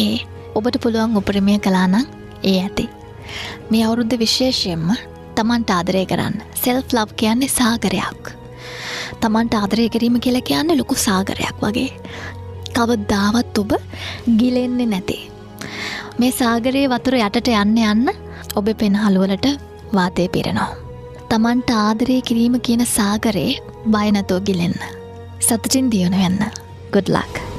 වගේ ඔබට පුළුවන් උපරිමය කළා නම් ඒ ඇති. මේ අවුරුද්ද විශේෂයෙන්ම තමන්ට ආදරය කරන්න. self love කියන්නේ සාගරයක්. තමන්ට ආදරය කිරීම කියලා කියන්නේ ලොකු සාගරයක් වගේ. කවදාවත් ඔබ ගිලෙන්නේ නැති. මේ සාගරයේ වතුර යටට යන්න ඔබේ පෙනහළු වලට වාතය පිරෙනවා. තමන්ට ආදරය කිරීම කියන සාගරේ බය නැතුව ගිලෙන්න. සතුටින් දියුණු වෙන්න. Good luck.